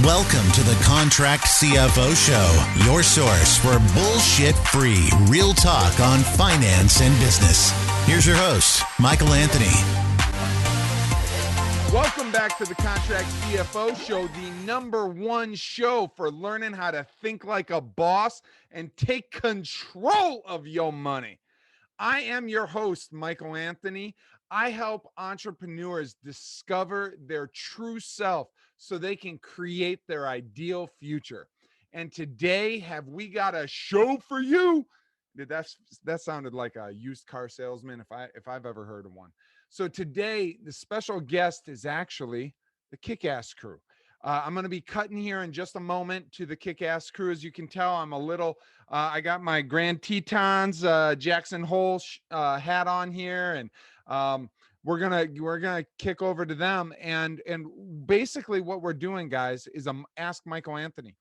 Welcome to the Contract CFO Show, your source for bullshit-free, real talk on finance and business. Here's your host, Michael Anthony. Welcome back to the Contract CFO Show, the #1 show for learning how to think like a boss and take control of your money. I am your host, Michael Anthony. I help entrepreneurs discover their true self so they can create their ideal future. And today, have we got a show for you? That sounded like a used car salesman if I've ever heard of one. So today, the special guest is actually the Kick-Ass Crew. I'm going to be cutting here in just a moment to the Kick-Ass Crew. As you can tell, I'm a little, I got my Grand Tetons Jackson Hole hat on here, and we're gonna kick over to them. And basically what we're doing, guys, is Ask Michael Anthony.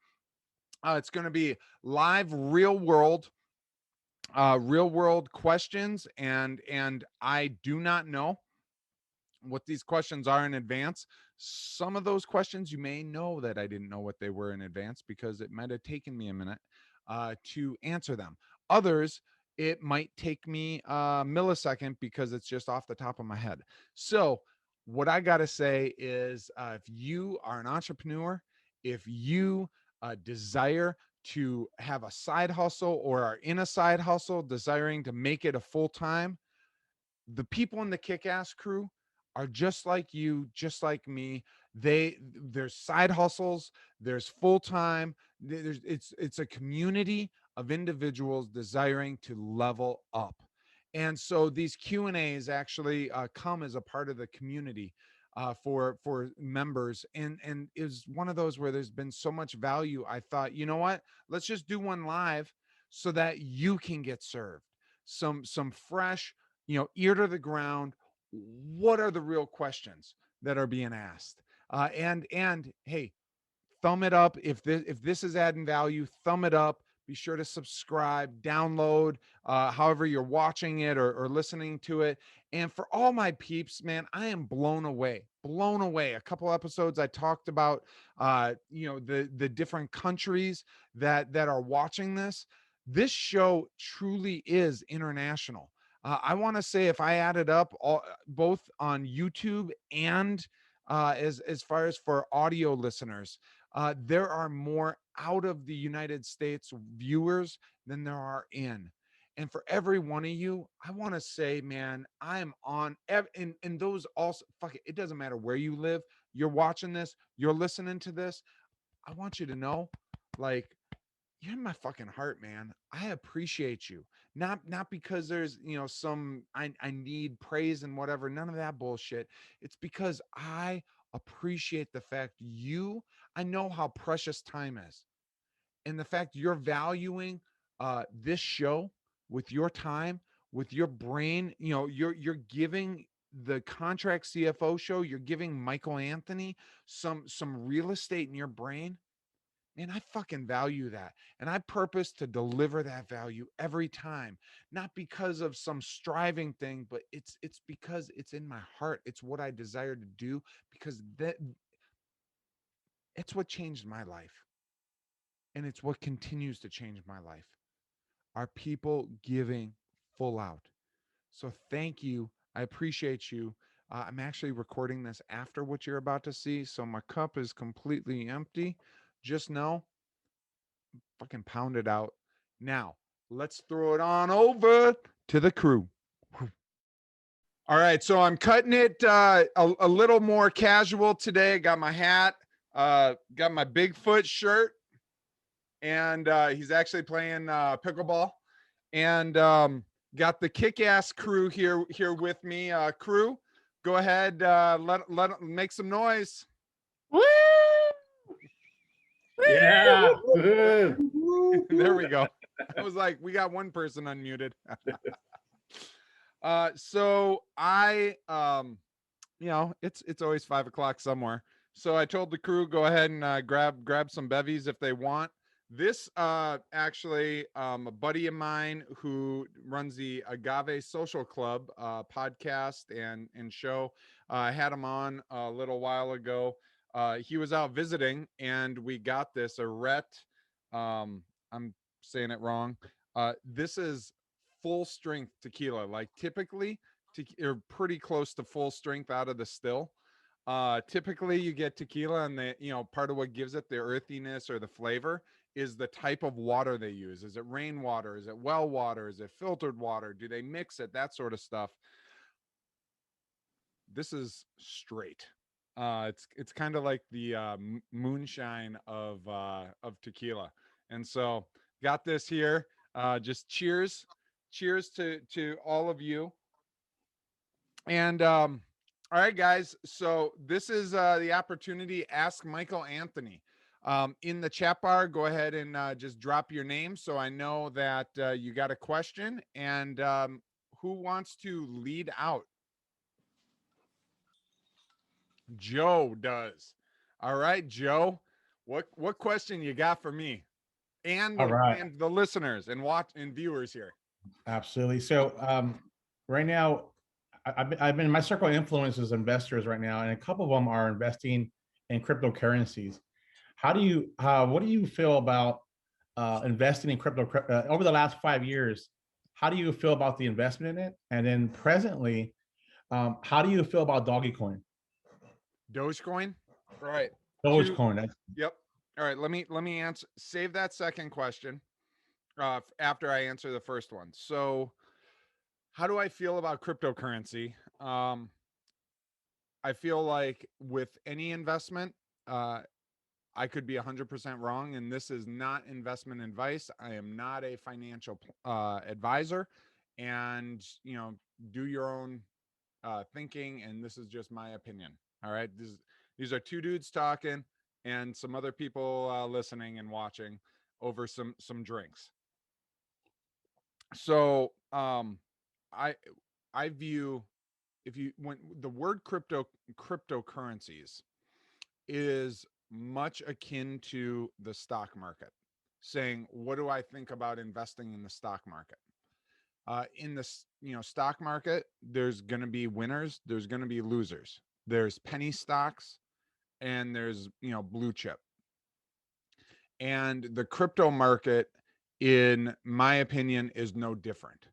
It's going to be live, real world questions, and I do not know what these questions are in advance. Some of those questions you may know that I didn't know what they were in advance because it might have taken me a minute to answer them. Others, it might take me a millisecond because it's just off the top of my head. So what I got to say is if you are an entrepreneur, if you desire to have a side hustle or are in a side hustle desiring to make it a full-time, the people in the Kick-Ass Crew are just like you, just like me. There's side hustles, there's full-time, it's a community of individuals desiring to level up. And so these Q&As actually come as a part of the community for members, and is one of those where there's been so much value. I thought, you know what, let's just do one live so that you can get served some fresh, ear to the ground. What are the real questions that are being asked? And hey, thumb it up if this is adding value. Thumb it up. Be sure to subscribe, download, however you're watching it or listening to it. And for all my peeps, man, I am blown away. A couple episodes I talked about, the different countries that are watching this. This show truly is international. I want to say if I added up both on YouTube and as far as for audio listeners, there are more out of the United States viewers than there are in. And for every one of you, I want to say, man, I am on. And those also, fuck it, it doesn't matter where you live. You're watching this, you're listening to this. I want you to know, like, you're in my fucking heart, man. I appreciate you. Not because there's, some I need praise and whatever, none of that bullshit. It's because I appreciate the fact I know how precious time is. And the fact you're valuing this show with your time, with your brain, you're giving the Contract CFO Show, you're giving Michael Anthony some real estate in your brain. Man, I fucking value that. And I purpose to deliver that value every time, not because of some striving thing, but it's because it's in my heart. It's what I desire to do, because it's what changed my life. And it's what continues to change my life. Are people giving full out? So thank you. I appreciate you. I'm actually recording this after what you're about to see. So my cup is completely empty. Just know, fucking pound it out. Now, let's throw it on over to the crew. All right, so I'm cutting it a little more casual today. Got my hat, got my Bigfoot shirt, and he's actually playing pickleball. And got the Kick-Ass Crew here with me. Crew, go ahead, let make some noise. Woo! Yeah. There we go. I was like, we got one person unmuted. So I, it's always 5 o'clock somewhere. So I told the crew, go ahead and grab some bevies if they want. This actually a buddy of mine who runs the Agave Social Club podcast and show. I had him on a little while ago. He was out visiting, and we got this I'm saying it wrong. This is full strength tequila. Like typically, you're pretty close to full strength out of the still. Typically, you get tequila, and part of what gives it the earthiness or the flavor is the type of water they use. Is it rainwater? Is it well water? Is it filtered water? Do they mix it? That sort of stuff. This is straight. It's kind of like the moonshine of tequila, and so got this here. Just cheers to all of you. And all right, guys. So this is the opportunity. Ask Michael Anthony. In the chat bar, go ahead and just drop your name so I know that you got a question. And who wants to lead out? Joe does. All right, Joe. What question you got for me and All right. and the listeners and viewers here? Absolutely. So right now, I've been my circle of influence is investors right now, and a couple of them are investing in cryptocurrencies. What do you feel about investing in crypto over the last 5 years? How do you feel about the investment in it? And then presently, how do you feel about Dogecoin? Dogecoin. All right. Dogecoin. Yep. All right. Let me answer. Save that second question after I answer the first one. So, how do I feel about cryptocurrency? I feel like with any investment, I could be 100% wrong, and this is not investment advice. I am not a financial advisor, and do your own thinking. And this is just my opinion. All right, these are two dudes talking, and some other people listening and watching over some drinks. So I view when the word cryptocurrencies is much akin to the stock market, saying, what do I think about investing in the stock market? In the stock market, there's going to be winners, there's going to be losers. There's penny stocks, and there's blue chip. And the crypto market, in my opinion, is no different.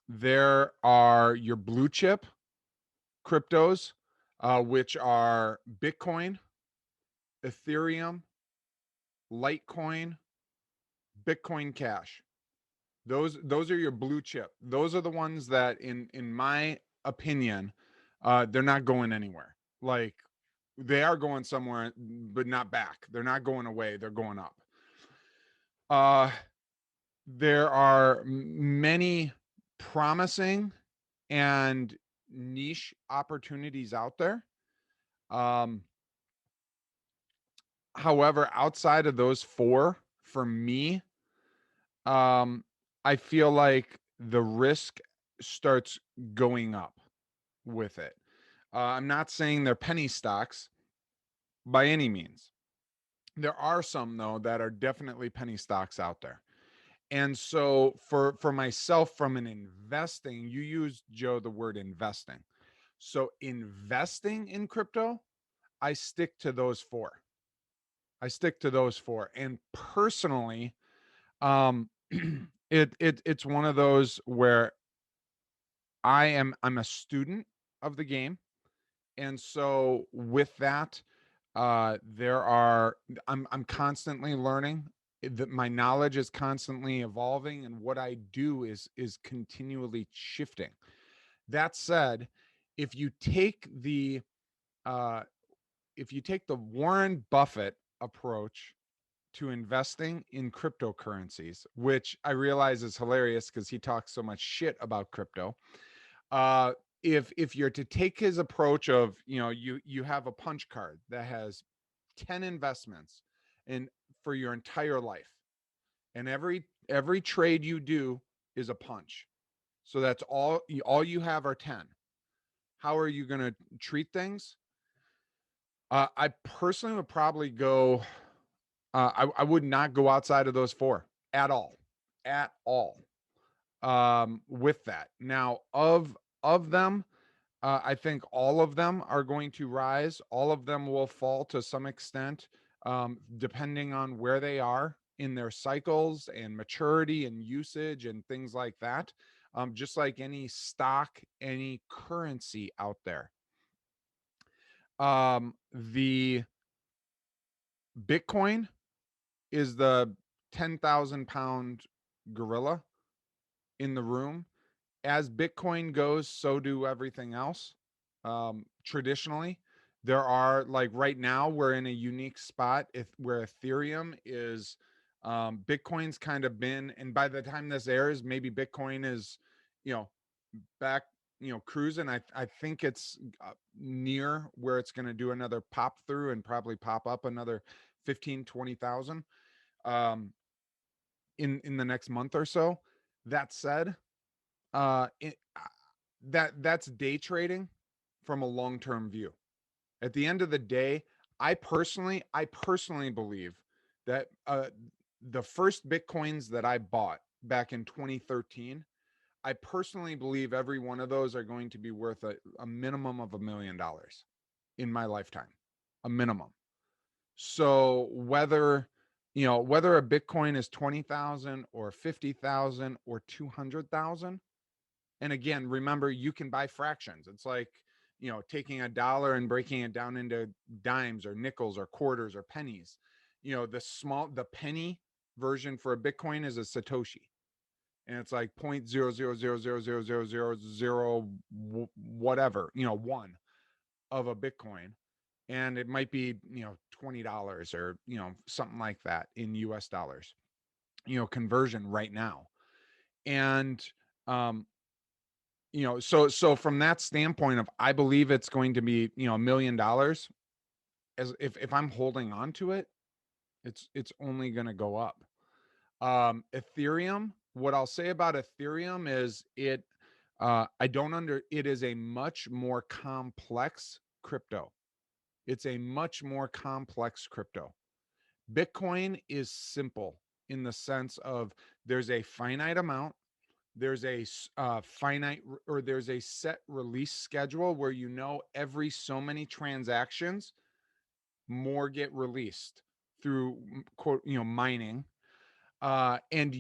There are your blue chip cryptos, which are Bitcoin, Ethereum, Litecoin, Bitcoin Cash. Those are your blue chip. Those are the ones that, in my opinion, they're not going anywhere. Like, they are going somewhere, but not back. They're not going away. They're going up. There are many promising and niche opportunities out there. However, outside of those four, for me, I feel like the risk starts going up with it. I'm not saying they're penny stocks by any means. There are some, though, that are definitely penny stocks out there. And so for myself, from an investing, you used, Joe, the word investing. So investing in crypto, I stick to those four. And personally, it's one of those where I'm a student of the game. And so with that, I'm constantly learning. My knowledge is constantly evolving, and what I do is continually shifting. That said, if you take the Warren Buffett approach to investing in cryptocurrencies, which I realize is hilarious because he talks so much shit about crypto. If you're to take his approach of, you have a punch card that has 10 investments for your entire life, and every trade you do is a punch. So that's all you have are 10. How are you going to treat things? I personally would probably go, I would not go outside of those four at all. With that. Now, of them, I think all of them are going to rise. All of them will fall to some extent, depending on where they are in their cycles and maturity and usage and things like that. Just like any stock, any currency out there. The Bitcoin is the 10,000 pound gorilla in the room. As Bitcoin goes, so do everything else. Traditionally, there are, like, right now, we're in a unique spot where Ethereum is, Bitcoin's kind of been, and by the time this airs, maybe Bitcoin is, you know, back, cruising. I think it's near where it's going to do another pop through and probably pop up another 15-20,000 in the next month or so. That said, that's day trading from a long-term view. At the end of the day, I personally believe that the first Bitcoins that I bought back in 2013, I personally believe every one of those are going to be worth a minimum of $1 million in my lifetime, a minimum. So whether a Bitcoin is 20,000 or 50,000 or 200,000, and again, remember, you can buy fractions. It's like, taking $1 and breaking it down into dimes or nickels or quarters or pennies. The penny version for a Bitcoin is a Satoshi. And it's like 0.0000000 whatever, one of a Bitcoin. And it might be, $20 or, something like that in US dollars, conversion right now. And, so from that standpoint of, I believe it's going to be, $1 million, as if I'm holding on to it, it's only going to go up. Ethereum, what I'll say about Ethereum is it is a much more complex crypto. It's a much more complex crypto. Bitcoin is simple in the sense of there's a finite amount, there's a there's a set release schedule where, every so many transactions, more get released through, quote, mining. And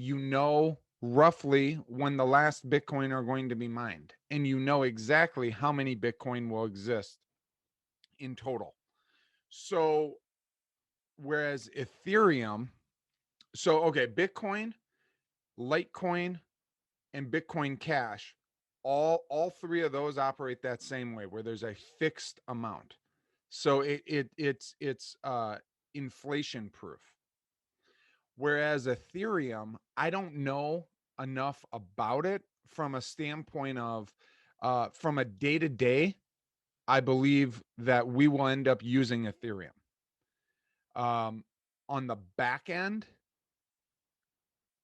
roughly when the last Bitcoin are going to be mined, and exactly how many Bitcoin will exist in total. So whereas Ethereum, Bitcoin, Litecoin, and Bitcoin Cash, all three of those operate that same way, where there's a fixed amount. So it's inflation proof. Whereas Ethereum, I don't know enough about it from a standpoint of, from a day-to-day, I believe that we will end up using Ethereum. On the back end,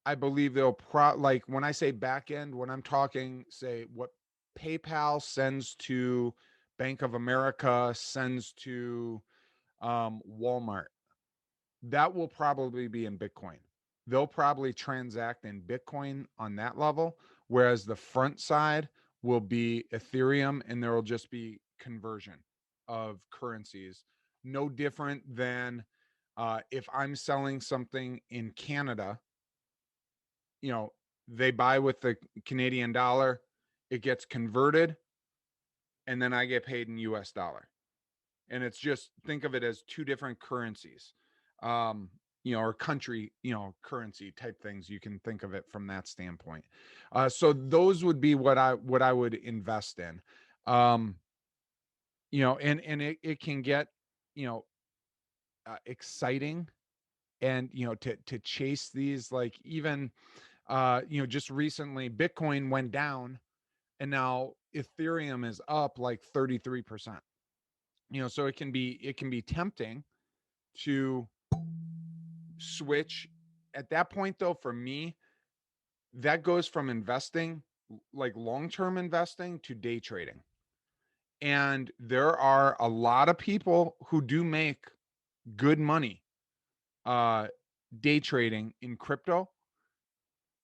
I believe they'll like, when I say back end, when I'm talking, say, what PayPal sends to Bank of America, sends to Walmart, that will probably be in Bitcoin. They'll probably transact in Bitcoin on that level, whereas the front side will be Ethereum, and there will just be conversion of currencies. No different than if I'm selling something in Canada, they buy with the Canadian dollar, it gets converted, and then I get paid in US dollar. And it's just, think of it as two different currencies, or country, currency type things. You can think of it from that standpoint. So those would be what I would invest in. And it can get, exciting, and, to chase these, like, even, just recently Bitcoin went down, and now Ethereum is up like 33%. So it can be tempting to switch. At that point, though, for me, that goes from investing, like long-term investing, to day trading. And there are a lot of people who do make good money day trading in crypto.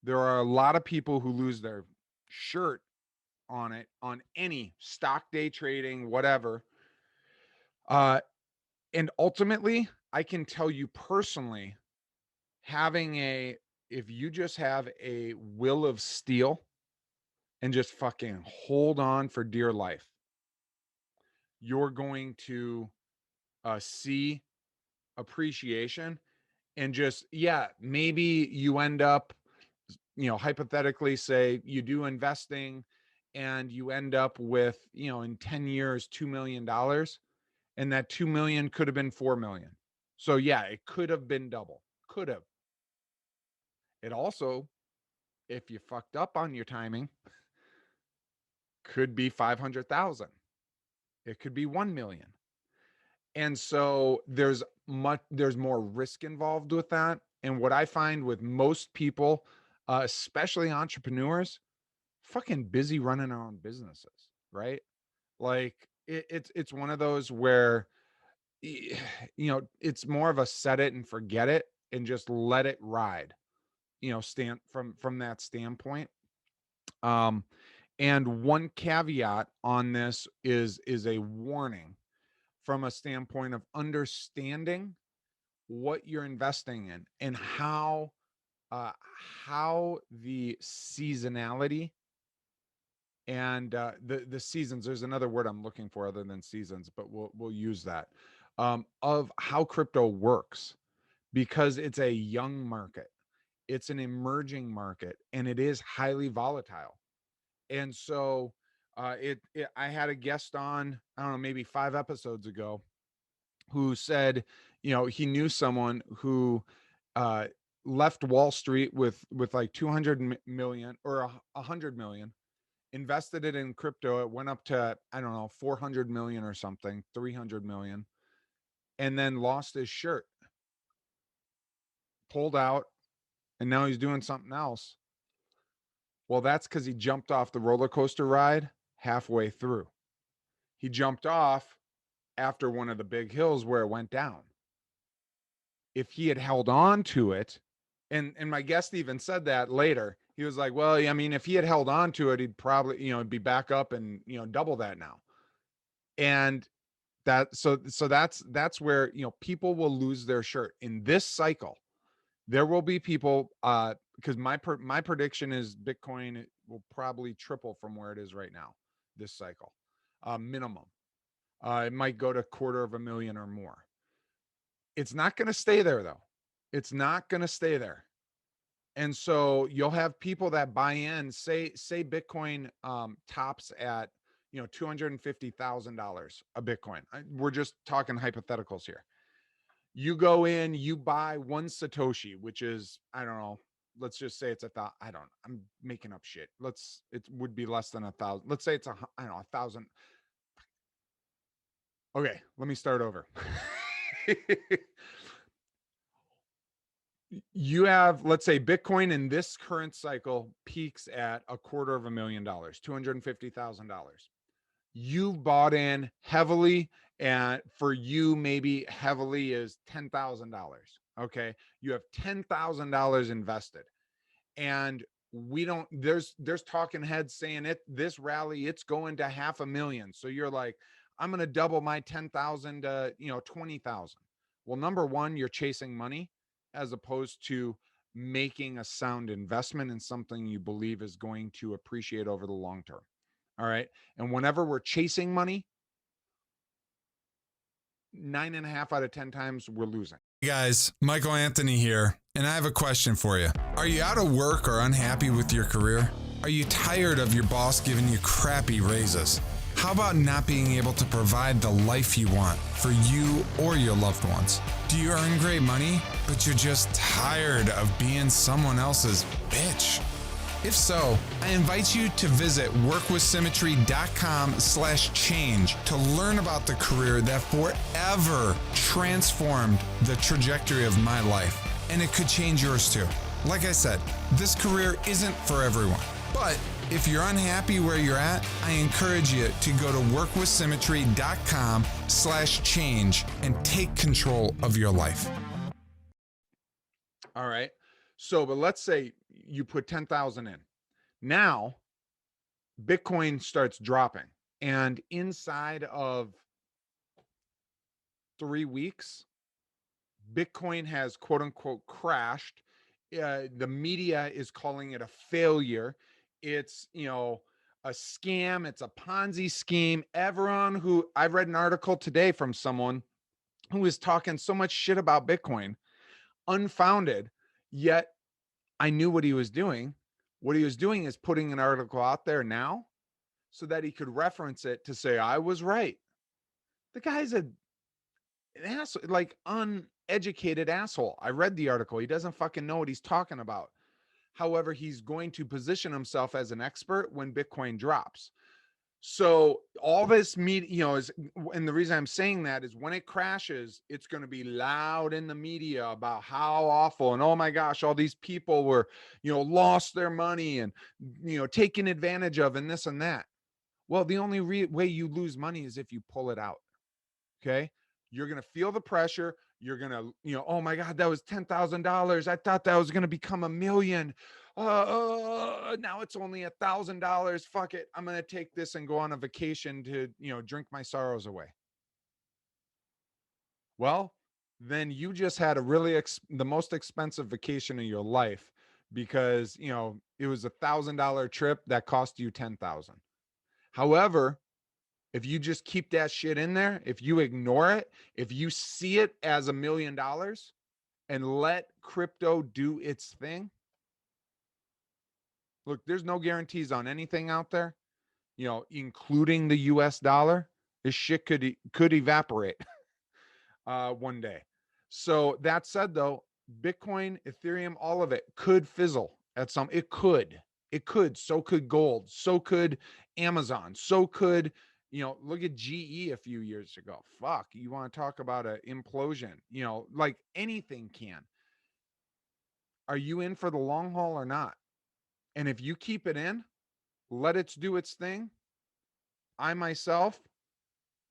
There are a lot of people who lose their shirt on it, on any stock, day trading, whatever. And ultimately, I can tell you personally, if you just have a will of steel and just fucking hold on for dear life, you're going to see appreciation. And just, yeah, maybe you end up, hypothetically, say you do investing and you end up with, in 10 years, $2 million, and that 2 million could have been 4 million. So yeah, it could have been double. Could have. It also, if you fucked up on your timing, could be 500,000. It could be 1 million. And so there's more risk involved with that. And what I find with most people, especially entrepreneurs, fucking busy running their own businesses, right? Like it's one of those where, it's more of a set it and forget it and just let it ride, stand from that standpoint. And one caveat on this is a warning from a standpoint of understanding what you're investing in and how the seasonality and the seasons, there's another word I'm looking for other than seasons, but we'll use that, of how crypto works, because it's a young market, it's an emerging market, and it is highly volatile. And so I had a guest on, I don't know, maybe 5 episodes ago, who said, he knew someone who left Wall Street with like 200 million or 100 million, invested it in crypto. It went up to, I don't know, 400 million or something, 300 million, and then lost his shirt, pulled out, and now he's doing something else. Well, that's because he jumped off the roller coaster ride halfway through. He jumped off after one of the big hills where it went down. If he had held on to it, and my guest even said that later, he was like, well, I mean, if he had held on to it, he'd probably, be back up and, double that now. And so that's where, people will lose their shirt in this cycle. There will be people, because my prediction is Bitcoin will probably triple from where it is right now, this cycle, minimum. It might go to 250,000 or more. It's not going to stay there, though. It's not going to stay there. And so you'll have people that buy in, say Bitcoin tops at, $250,000 a Bitcoin. We're just talking hypotheticals here. You go in, you buy 1 Satoshi, which is, I don't know, let's just say it's I'm making up shit. It would be less than 1,000. Let's say it's 1,000. Okay, let me start over. You have, let's say, Bitcoin in this current cycle peaks at $250,000, $250,000. You've bought in heavily, and for you, maybe heavily is $10,000. Okay, you have $10,000 invested, and there's talking heads saying this rally, it's going to 500,000. So you're like, I'm going to double my 10,000 to 20,000. Well, number one, you're chasing money as opposed to making a sound investment in something you believe is going to appreciate over the long term. All right. And whenever we're chasing money, 9.5 out of 10 times we're losing. Hey guys, Michael Anthony here, and I have a question for you. Are you out of work or unhappy with your career? Are you tired of your boss giving you crappy raises? How about not being able to provide the life you want for you or your loved ones? Do you earn great money, but you're just tired of being someone else's bitch? If so, I invite you to visit workwithsymmetry.com/change to learn about the career that forever transformed the trajectory of my life. And it could change yours too. Like I said, this career isn't for everyone, but if you're unhappy where you're at, I encourage you to go to workwithsymmetry.com/change and take control of your life. All right. So, but let's say you put 10,000 in. Now, Bitcoin starts dropping, and inside of 3 weeks, Bitcoin has quote unquote crashed. The media is calling it a failure. It's, a scam. It's a Ponzi scheme. Everyone who, I read an article today from someone who was talking so much shit about Bitcoin, unfounded, yet I knew what he was doing. What he was doing is putting an article out there now so that he could reference it to say, I was right. The guy's an asshole, like uneducated asshole. I read the article. He doesn't fucking know what he's talking about. However, he's going to position himself as an expert when Bitcoin drops. So all this media, is, and the reason I'm saying that is when it crashes, it's going to be loud in the media about how awful and oh my gosh, all these people were, lost their money and, taken advantage of and this and that. Well, the only way you lose money is if you pull it out. Okay. You're going to feel the pressure. You're going to, oh my God, that was $10,000. I thought that was going to become $1 million. Now it's only $1,000. Fuck it. I'm going to take this and go on a vacation to, drink my sorrows away. Well, then you just had a really, the most expensive vacation of your life because, it was $1,000 trip that cost you 10,000. However, if you just keep that shit in there, if you ignore it, if you see it as $1 million and let crypto do its thing, look, there's no guarantees on anything out there, including the US dollar. This shit could evaporate one day. So that said, though, Bitcoin, Ethereum, all of it could fizzle at some, it could, so could gold, so could Amazon, so could, look at GE a few years ago. Fuck, you want to talk about an implosion, like anything can. Are you in for the long haul or not? And if you keep it in, let it do its thing, I myself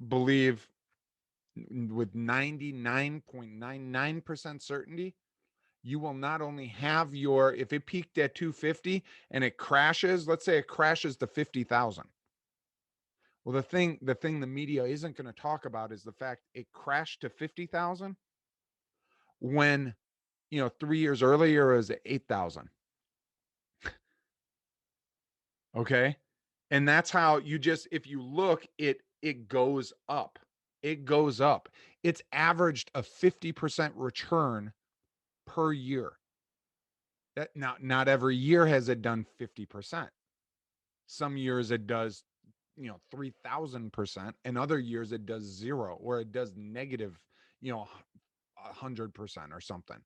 believe with 99.99% certainty, you will not only have your, if it peaked at 250 and it crashes, let's say it crashes to 50,000. Well, the thing the media isn't going to talk about is the fact it crashed to 50,000 when, 3 years earlier it was at 8,000. Okay. And that's how you just, if you look, it goes up. It goes up. It's averaged a 50% return per year. That not every year has it done 50%. Some years it does, 3,000%, and other years it does 0 or it does negative, 100% or something,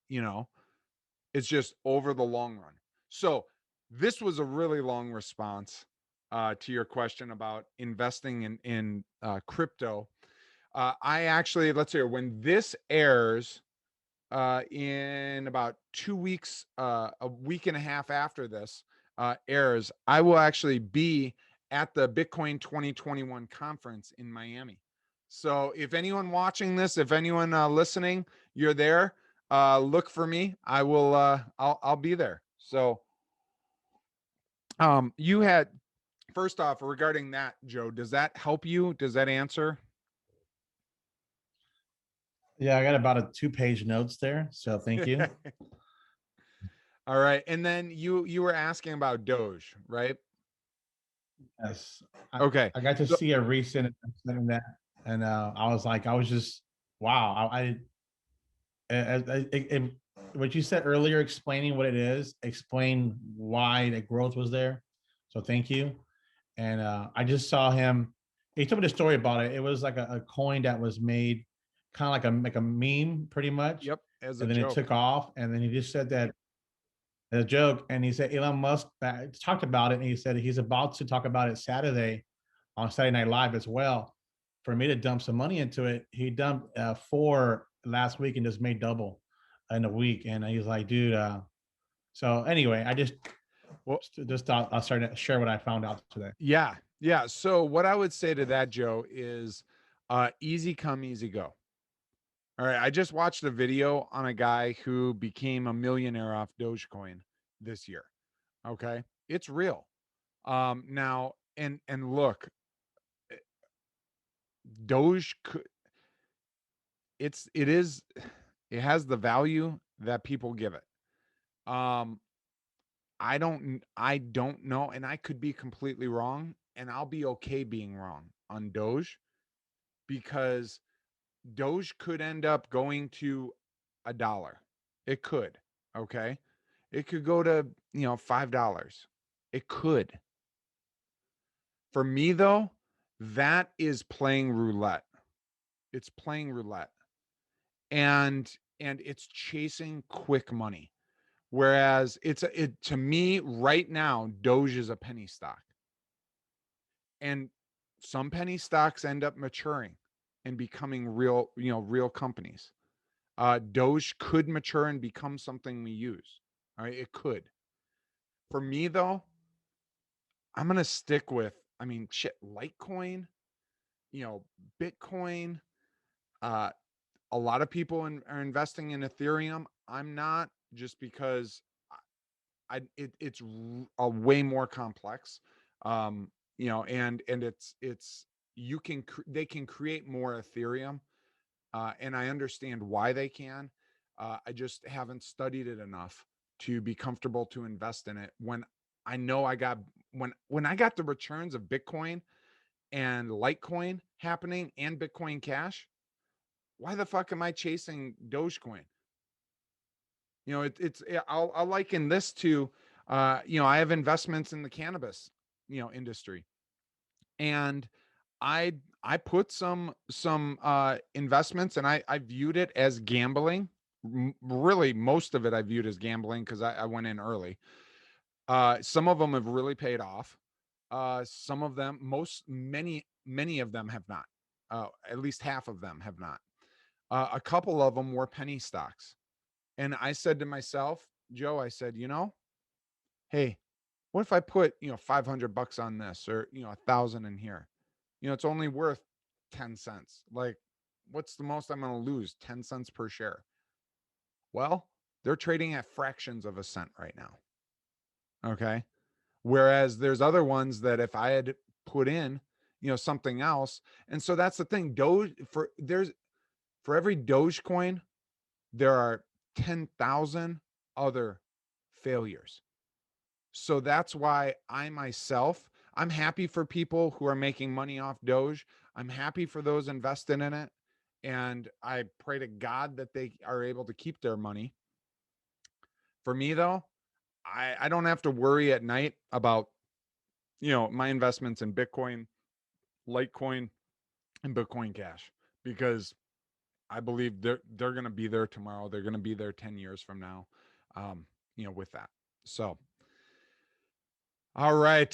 it's just over the long run. So this was a really long response to your question about investing in crypto. I actually, let's see, when this airs in about 2 weeks, a week and a half after this airs, I will actually be at the Bitcoin 2021 conference in Miami. So if anyone watching this, if anyone listening, you're there, look for me. I will, I'll be there. So you had, first off, regarding that, Joe, does that help you? Does that answer? Yeah, I got about a 2-page notes there. So thank you. All right. And then you were asking about Doge, right? Yes. Okay. I got to see a recent announcement that, and I was just, wow. What you said earlier, explaining what it is, explain why the growth was there. So thank you. And I just saw him. He told me the story about it. It was like a coin that was made kind of like a meme, pretty much. Yep. As a And then joke. it took off. And then he just said that as a joke. And he said Elon Musk talked about it. And he said he's about to talk about it Saturday on Saturday Night Live as well. For me to dump some money into it, he dumped 4 last week and just made double in a week. And he's like, dude. So anyway, I just thought I'll start to share what I found out today. Yeah. Yeah. So what I would say to that, Joe, is easy come, easy go. All right. I just watched a video on a guy who became a millionaire off Dogecoin this year. Okay. It's real. Now, and look, Doge could, it has the value that people give it. Um, I don't know, and I could be completely wrong, and I'll be okay being wrong on Doge, because Doge could end up going to $1. It could, okay? It could go to, $5. It could. For me though, that is playing roulette. It's playing roulette. And it's chasing quick money. Whereas it to me right now, Doge is a penny stock. And some penny stocks end up maturing and becoming real companies. Doge could mature and become something we use. All right, it could. For me though, I'm gonna stick with, Litecoin, Bitcoin. Uh, a lot of people are investing in Ethereum. I'm not, just because it's a way more complex. And it's they can create more Ethereum, and I understand why they can. I just haven't studied it enough to be comfortable to invest in it when I know when I got the returns of Bitcoin and Litecoin happening and Bitcoin Cash. Why the fuck am I chasing Dogecoin? I'll liken this to, I have investments in the cannabis, industry, and I I put some investments, and I viewed it as gambling. Really, most of it I viewed as gambling because I went in early. Some of them have really paid off. Some of them, many of them have not. At least half of them have not. A couple of them were penny stocks. And I said to myself, Joe, I said, hey, what if I put, $500 on this, or, 1,000 in here? It's only worth 10 cents. Like, what's the most I'm going to lose? 10 cents per share. Well, they're trading at fractions of a cent right now. Okay. Whereas there's other ones that if I had put in, something else. And so that's the thing. For every Dogecoin, there are 10,000 other failures. So that's why I'm happy for people who are making money off Doge. I'm happy for those invested in it. And I pray to God that they are able to keep their money. For me though, I don't have to worry at night about, my investments in Bitcoin, Litecoin, and Bitcoin Cash, because I believe they're going to be there tomorrow. They're going to be there 10 years from now, with that. So, all right.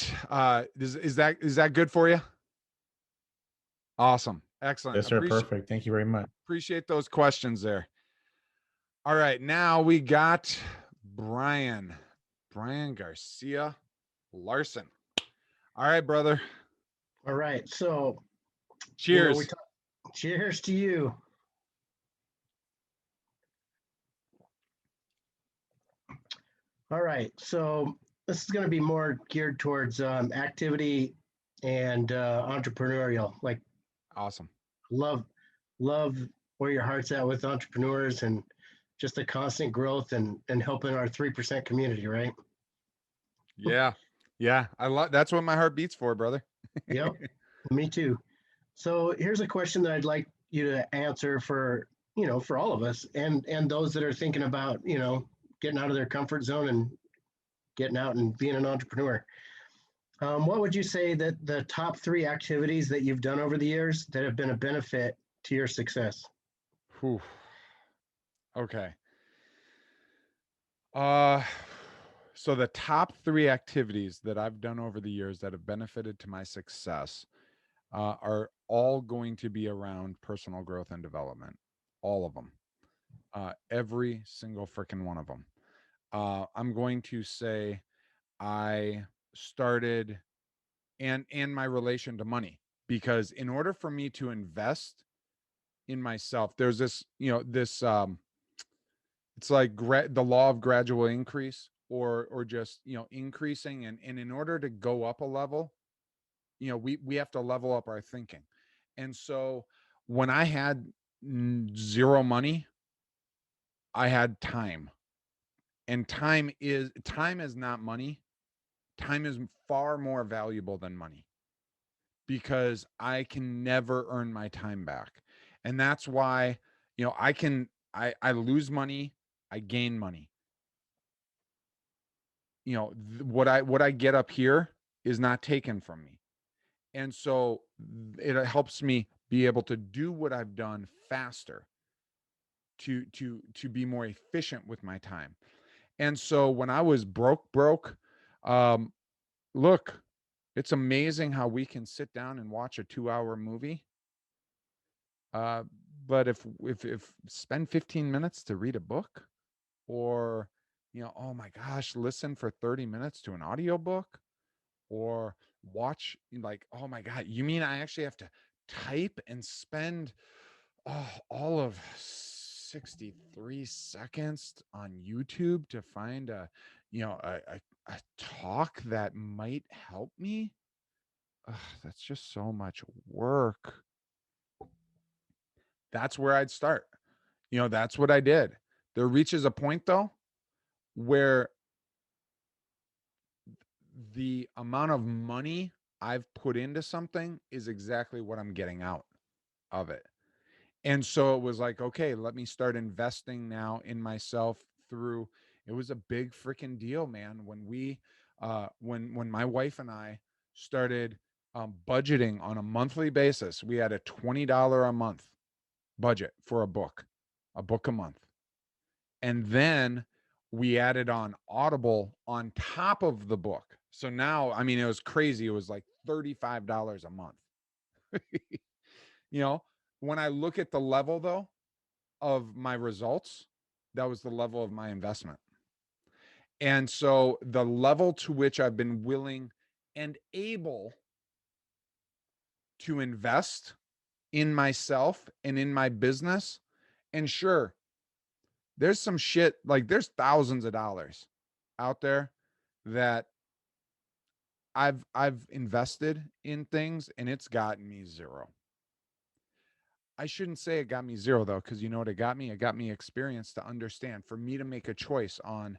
Is that good for you? Awesome. Excellent. Yes, sir. Perfect. Thank you very much. Appreciate those questions there. All right. Now we got Brian Garcia Larson. All right, brother. All right. So cheers. Cheers to you. All right. So this is going to be more geared towards activity and entrepreneurial. Like, awesome. Love where your heart's at with entrepreneurs and just the constant growth and helping our 3% community, right? Yeah. Yeah. That's what my heart beats for, brother. Yep. Me too. So here's a question that I'd like you to answer for all of us and those that are thinking about, getting out of their comfort zone and getting out and being an entrepreneur. What would you say that the top 3 activities that you've done over the years that have been a benefit to your success? Whew. Okay. So the top 3 activities that I've done over the years that have benefited to my success are all going to be around personal growth and development. All of them. Every single freaking one of them. I'm going to say I started and my relation to money, because in order for me to invest in myself, there's this, it's like the law of gradual increase, or just, increasing. And in order to go up a level, we have to level up our thinking. And so when I had zero money, I had time. And time is not money. Time is far more valuable than money, because I can never earn my time back. And that's why, I lose money, I gain money. What I get up here is not taken from me. And so it helps me be able to do what I've done faster, to be more efficient with my time. And so when I was broke, um, look, it's amazing how we can sit down and watch a 2-hour movie. Uh, but if spend 15 minutes to read a book, or, oh my gosh, listen for 30 minutes to an audiobook, or watch, like, oh my God, you mean I actually have to type and spend all of 63 seconds on YouTube to find a talk that might help me? Ugh, that's just so much work. That's where I'd start. That's what I did. There reaches a point, though, where the amount of money I've put into something is exactly what I'm getting out of it. And so it was like, okay, let me start investing now in myself through. It was a big freaking deal, man. When when my wife and I started budgeting on a monthly basis, we had a $20 a month budget for a book a month. And then we added on Audible on top of the book. So now, I mean, it was crazy. It was like $35 a month. When I look at the level, though, of my results, that was the level of my investment. And so the level to which I've been willing and able to invest in myself and in my business. And sure, there's some shit, like there's thousands of dollars out there that I've invested in things, and it's gotten me zero. I shouldn't say it got me zero, though, because you know what it got me? It got me experience to understand, for me to make a choice on,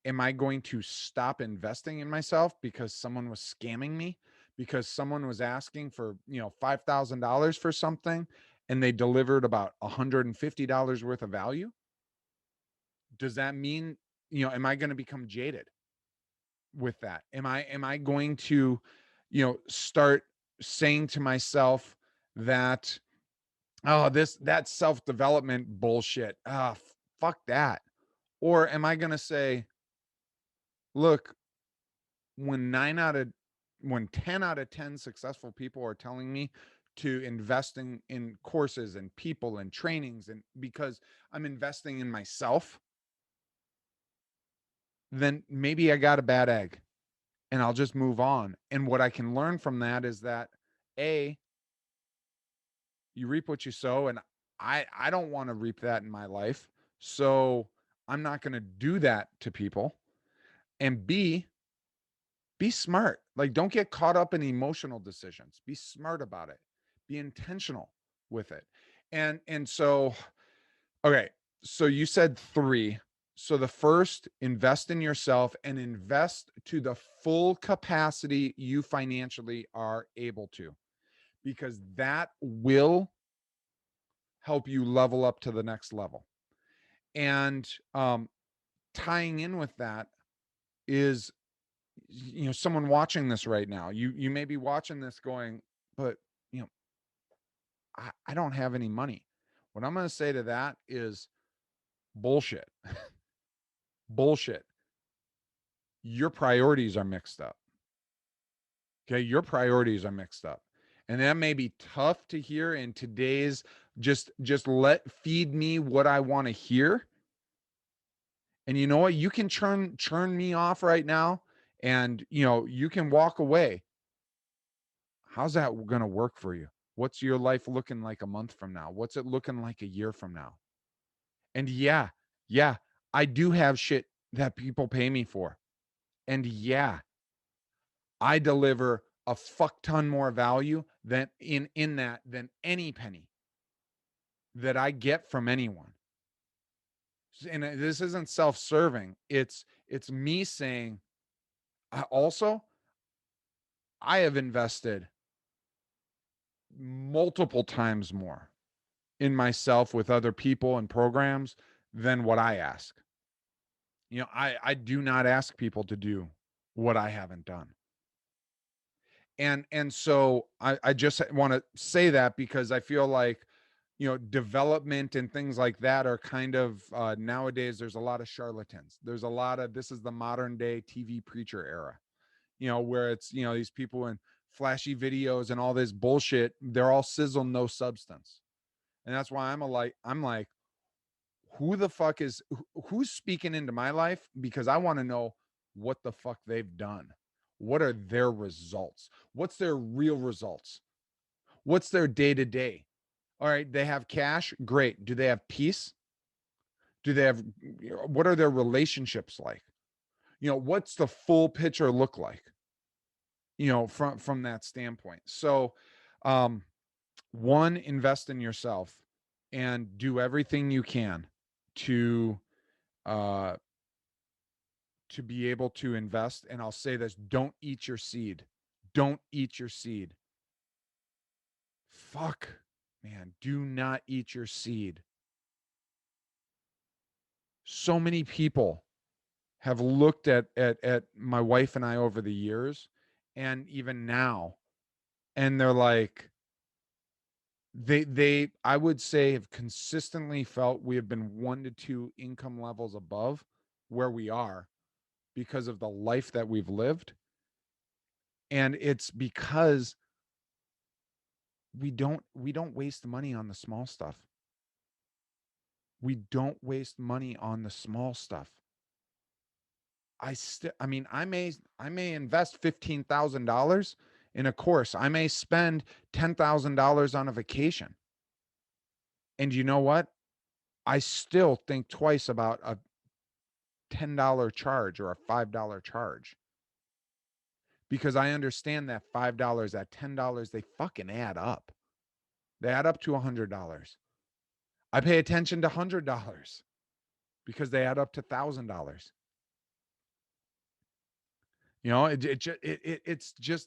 am I going to stop investing in myself because someone was scamming me, because someone was asking for, $5,000 for something and they delivered about $150 worth of value? Does that mean, am I going to become jaded with that? Am I going to, start saying to myself that, oh, that self-development bullshit, fuck that? Or am I going to say, look, when 10 out of 10 successful people are telling me to invest in courses and people and trainings, and because I'm investing in myself, then maybe I got a bad egg and I'll just move on. And what I can learn from that is that, A, you reap what you sow, and I don't want to reap that in my life. So I'm not going to do that to people. And B, be smart. Like, don't get caught up in emotional decisions. Be smart about it. Be intentional with it. And so, okay, so you said 3. So the first, invest in yourself, and invest to the full capacity you financially are able to, because that will help you level up to the next level. And tying in with that is, someone watching this right now, you may be watching this going, but I don't have any money. What I'm going to say to that is bullshit. Bullshit. Your priorities are mixed up. Okay. Your priorities are mixed up. And that may be tough to hear in today's just feed me what I want to hear. And you know what? You can churn me off right now, and you can walk away. How's that going to work for you? What's your life looking like a month from now? What's it looking like a year from now? And yeah, I do have shit that people pay me for. And yeah, I deliver a fuck ton more value than than any penny that I get from anyone. And this isn't self-serving. It's me saying, also, I have invested multiple times more in myself with other people and programs than what I ask. I do not ask people to do what I haven't done. And so I just want to say that because I feel like, development and things like that are kind of, nowadays, there's a lot of charlatans. There's a lot of, this is the modern day TV preacher era, where it's, these people in flashy videos and all this bullshit, they're all sizzle, no substance. And that's why I'm like, who the fuck who's speaking into my life? Because I want to know what the fuck they've done. What are their results? What's their real results? What's their day to day? All right, they have cash. Great. Do they have peace? Do they have, what are their relationships like? What's the full picture look like? From that standpoint. So, one, invest in yourself and do everything you can to uh be able to invest. And I'll say this, don't eat your seed. Don't eat your seed. Fuck, man, do not eat your seed. So many people have looked at my wife and I over the years, and even now, and they're like, they I would say have consistently felt we have been 1 to 2 income levels above where we are because of the life that we've lived. And it's because we don't waste money on the small stuff. We don't waste money on the small stuff. I may invest $15,000 in a course. I may spend $10,000 on a vacation. And you know what? I still think twice about a $10 charge or a $5 charge, because I understand that $5, that $10, they fucking add up. They add up to $100. I pay attention to $100 because they add up to $1,000.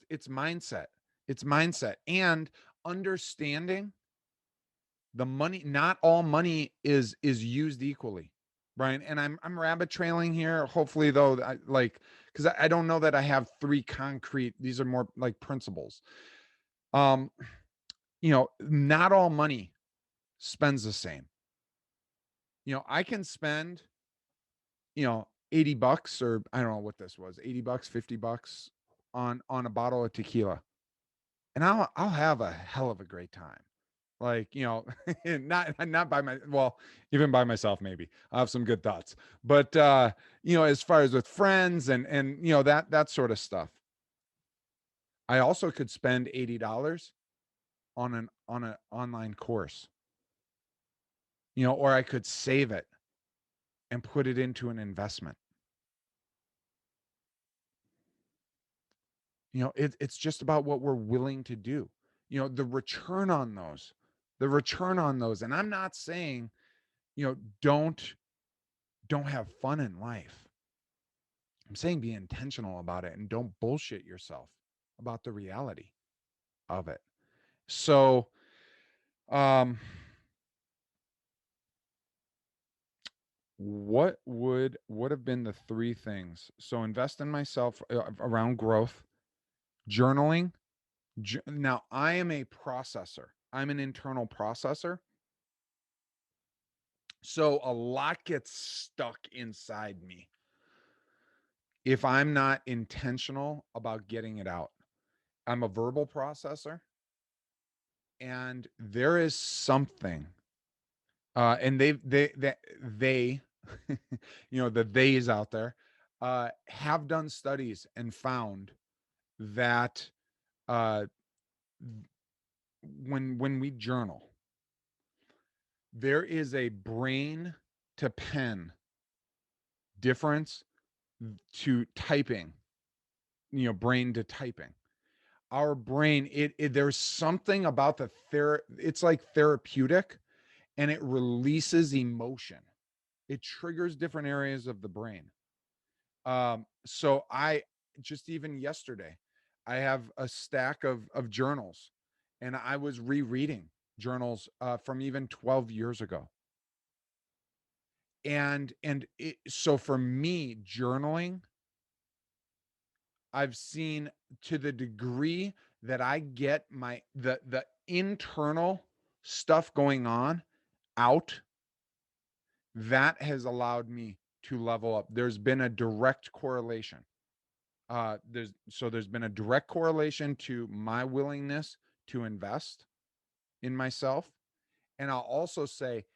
It's mindset. It's mindset and understanding the money. Not all money is used equally, Brian. And I'm rabbit trailing here. Hopefully, though, because I don't know that I have 3 concrete. These are more like principles. Not all money spends the same. I can spend, $80, or I don't know what this was, $80, $50 on a bottle of tequila. And I'll have a hell of a great time. Like, not even by myself, maybe I'll have some good thoughts, but, as far as with friends and, that sort of stuff, I also could spend $80 on an online course, or I could save it and put it into an investment. It's just about what we're willing to do, the return on those. And I'm not saying, don't have fun in life. I'm saying be intentional about it and don't bullshit yourself about the reality of it. So, what would have been the 3 things? So invest in myself, around growth, journaling. Now, I am a processor. I'm an internal processor. So a lot gets stuck inside me if I'm not intentional about getting it out. I'm a verbal processor, and there is something, and they the theys out there, have done studies and found that, when we journal, there is a brain to pen difference to typing, brain to typing. our brain, there's something about it's like therapeutic, and it releases emotion. It triggers different areas of the brain. So I just, even yesterday, I have a stack of journals, and I was rereading journals from even 12 years ago. So for me, journaling, I've seen, to the degree that I get the internal stuff going on out, that has allowed me to level up. There's been a direct correlation. There's been a direct correlation to my willingness to invest in myself. And I'll also say,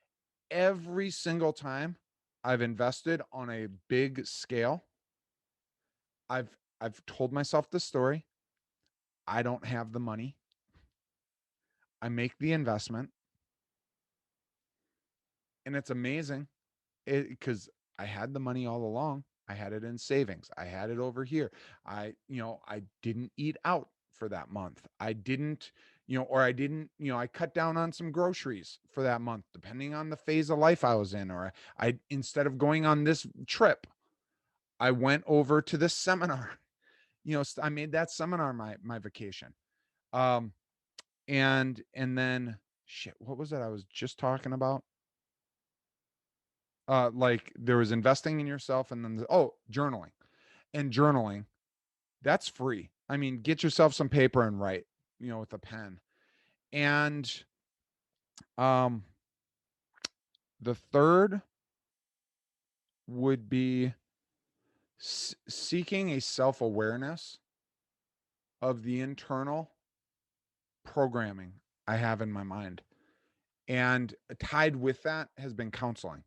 every single time I've invested on a big scale, I've told myself this story. I don't have the money. I make the investment, and it's amazing, because I had the money all along. I had it in savings. I had it over here. I didn't eat out for that month. I didn't, or I didn't, I cut down on some groceries for that month, depending on the phase of life I was in. Or instead of going on this trip, I went over to this seminar. I made that seminar my vacation. And then, shit, what was that I was just talking about? Like, there was investing in yourself, and then journaling. And journaling, that's free. I mean, get yourself some paper and write, with a pen. And the third would be seeking a self-awareness of the internal programming I have in my mind. And tied with that has been counseling.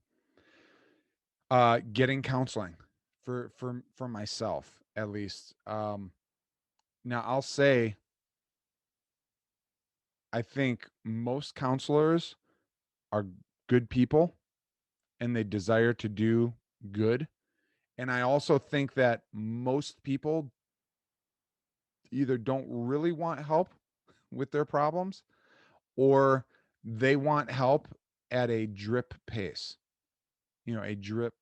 Getting counseling for myself, at least. Now I'll say, I think most counselors are good people, and they desire to do good. And I also think that most people either don't really want help with their problems, or they want help at a drip pace, a drip,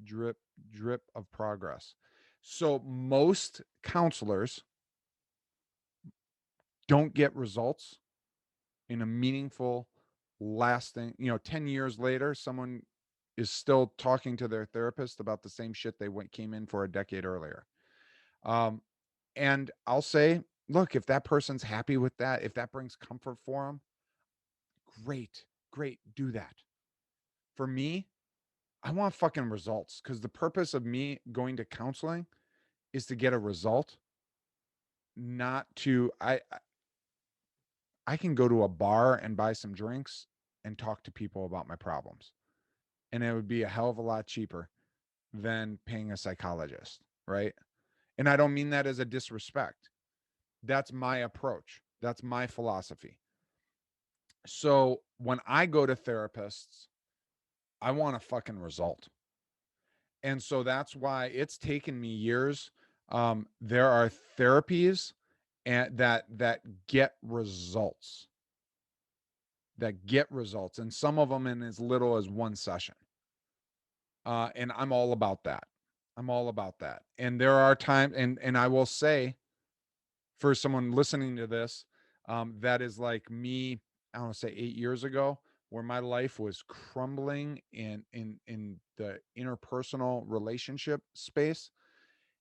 drip, drip of progress. So most counselors don't get results in a meaningful, lasting, 10 years later, someone is still talking to their therapist about the same shit they came in for a decade earlier. And I'll say, look, if that person's happy with that, if that brings comfort for them, great, do that. For me, I want fucking results, because the purpose of me going to counseling is to get a result, not to, I can go to a bar and buy some drinks and talk to people about my problems, and it would be a hell of a lot cheaper than paying a psychologist, right? And I don't mean that as a disrespect. That's my approach. That's my philosophy. So when I go to therapists, I want a fucking result. And so that's why it's taken me years. There are therapies that get results, and some of them in as little as one session. And I'm all about that. And there are times, and I will say, for someone listening to this, that is like me, I want to say 8 years ago, where my life was crumbling in the interpersonal relationship space.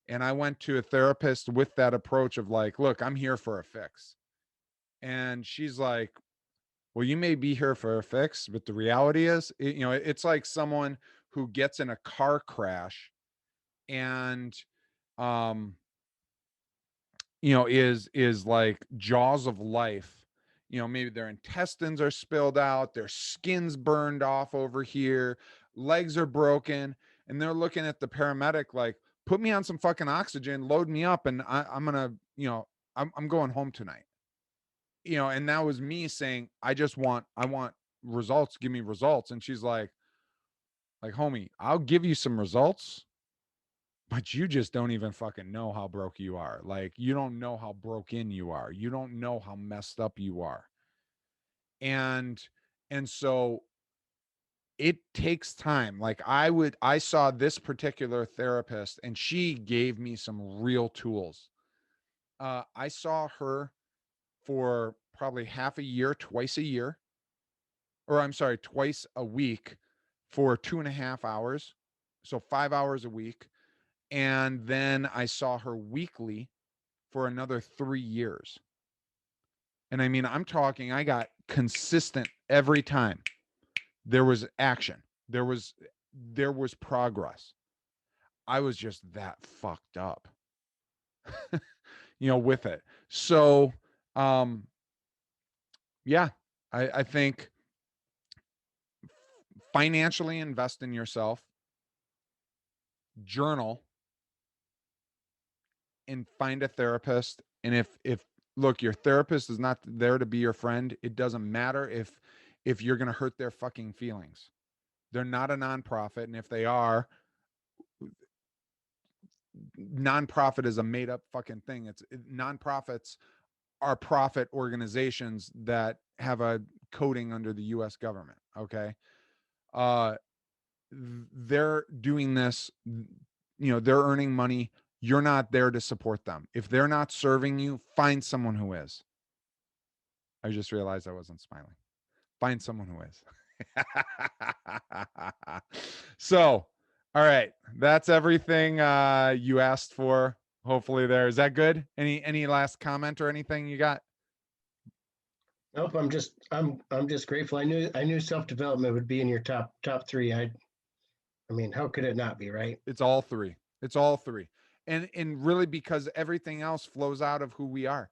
And I went to a therapist with that approach of like, look, I'm here for a fix. And she's like, well, you may be here for a fix, but the reality is, it's like someone who gets in a car crash and, is like jaws of life. Maybe their intestines are spilled out, their skin's burned off over here, legs are broken, and they're looking at the paramedic like, put me on some fucking oxygen, load me up, and I'm gonna, I'm going home tonight. And that was me saying, I want results, give me results. And she's like, homie, I'll give you some results, but you just don't even fucking know how broke you are. Like, you don't know how broken you are. You don't know how messed up you are. And so it takes time. Like, I saw this particular therapist and she gave me some real tools. I saw her for probably half a year, twice a year, or I'm sorry, twice a week for 2.5 hours. So 5 hours a week. And then I saw her weekly for another 3 years. And I mean, I'm talking, I got consistent every time. There was action. There was progress. I was just that fucked up, with it. So, yeah, I think financially invest in yourself, journal, and find a therapist. And if look, your therapist is not there to be your friend, it doesn't matter if you're going to hurt their fucking feelings. They're not a nonprofit, and if they are, nonprofit is a made up fucking thing. Nonprofits are profit organizations that have a coding under the US government, okay? They're doing this, they're earning money. You're not there to support them. If they're not serving you, find someone who is. I just realized I wasn't smiling. Find someone who is. So, all right, that's everything you asked for. Hopefully there. Is that good? Any last comment or anything you got? Nope, I'm just grateful. I knew self-development would be in your top three. I mean, how could it not be, right? It's all three. It's all three. And really, because everything else flows out of who we are.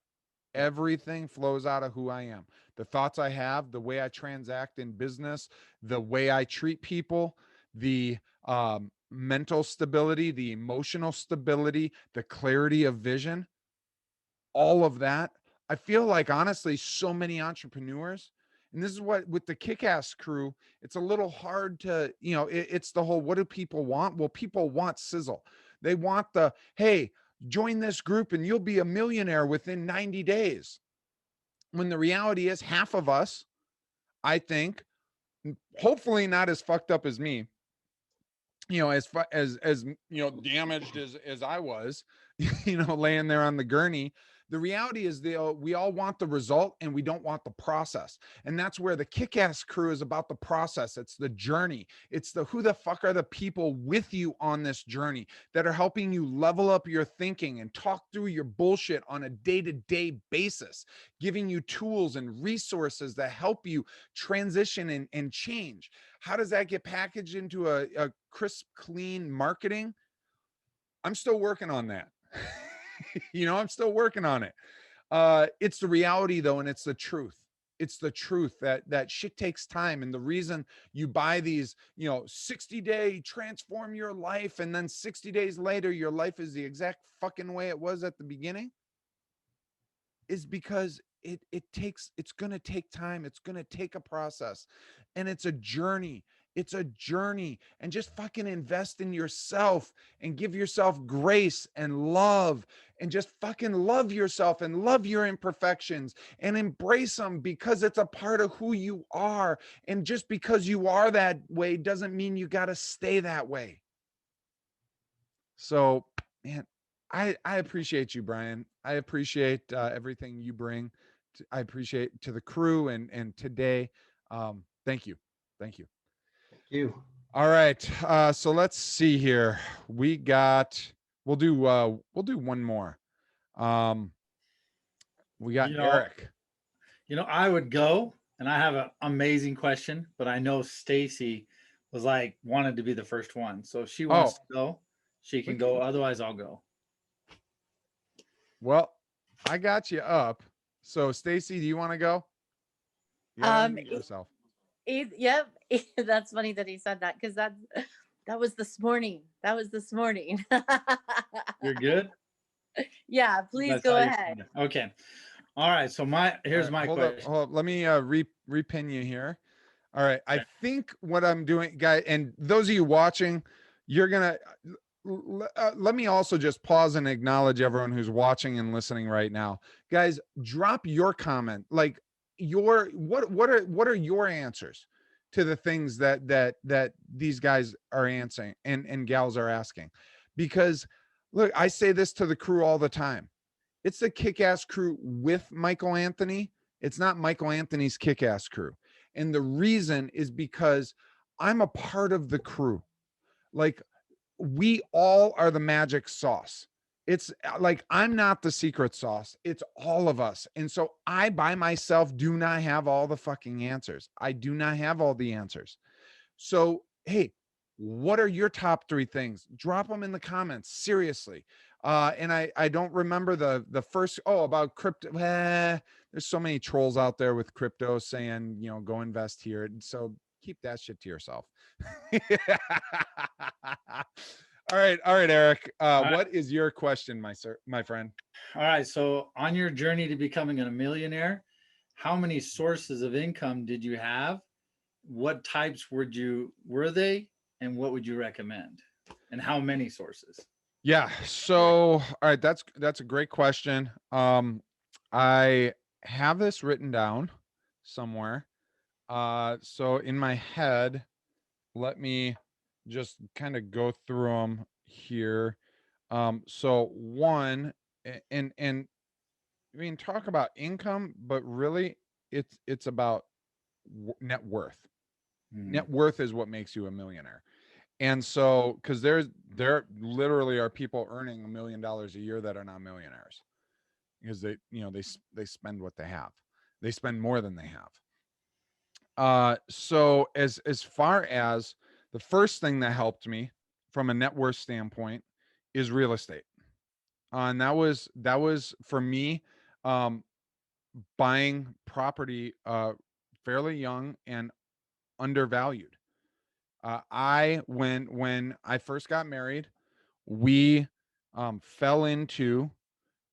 Everything flows out of who I am. The thoughts I have, the way I transact in business, the way I treat people, the mental stability, the emotional stability, the clarity of vision, all of that. I feel like, honestly, so many entrepreneurs, and this is what, with the Kick-Ass crew, it's a little hard to, it's the whole, what do people want? Well, people want sizzle. They want the, hey, join this group and you'll be a millionaire within 90 days. When the reality is, half of us, I think, hopefully not as fucked up as me, as damaged as I was, laying there on the gurney. The reality is, we all want the result and we don't want the process. And that's where the Kick-Ass crew is about the process. It's the journey. It's the, who the fuck are the people with you on this journey that are helping you level up your thinking and talk through your bullshit on a day-to-day basis, giving you tools and resources that help you transition and change. How does that get packaged into a crisp, clean marketing? I'm still working on that. I'm still working on it. It's the reality, though, and it's the truth. It's the truth that shit takes time. And the reason you buy these, 60-day transform your life, and then 60 days later, your life is the exact fucking way it was at the beginning, is because it's going to take time. It's going to take a process, and it's a journey. It's a journey. And just fucking invest in yourself and give yourself grace and love, and just fucking love yourself and love your imperfections and embrace them, because it's a part of who you are. And just because you are that way doesn't mean you got to stay that way. So, man, I appreciate you, Brian. I appreciate everything you bring. I appreciate to the crew and today. Thank you. Thank you. Thank you. All right. So let's see here. We'll do one more. We got Eric. I would go, and I have an amazing question, but I know Stacy was wanted to be the first one. So if she wants to go, she can go. Otherwise, I'll go. Well, I got you up. So Stacy, do you want to go? Yourself. Yep. That's funny that he said that, because that was this morning. You're good? Yeah, please go ahead. Okay. All right. So here's my question. Hold up. Let me repin you here. All right. Okay. I think what I'm doing, guys, and those of you watching, you're gonna let me also just pause and acknowledge everyone who's watching and listening right now. Guys, drop your comment. Like what are your answers to the things that these guys are answering and gals are asking? Because look, I say this to the crew all the time. It's the kick-ass crew with Michael Anthony. It's not Michael Anthony's kick-ass crew. And the reason is because I'm a part of the crew. Like, we all are the magic sauce. It's like, I'm not the secret sauce. It's all of us. And so I by myself do not have all the fucking answers. I do not have all the answers. So, hey, what are your top 3 things? Drop them in the comments. Seriously. And I don't remember the first, about crypto. There's so many trolls out there with crypto saying, go invest here. And so keep that shit to yourself. All right, Eric. What is your question, my friend? All right. So on your journey to becoming a millionaire, how many sources of income did you have? What types were they? And what would you recommend? And how many sources? Yeah. So, all right, that's a great question. I have this written down somewhere. So in my head, let me just kind of go through them here. So one, and I mean, talk about income, but really it's about net worth. Net worth is what makes you a millionaire. And so, because there literally are people earning $1 million a year that are not millionaires, because they spend what they have. They spend more than they have. So as far as the first thing that helped me from a net worth standpoint is real estate. And that was for me, buying property fairly young and undervalued. When I first got married, we fell into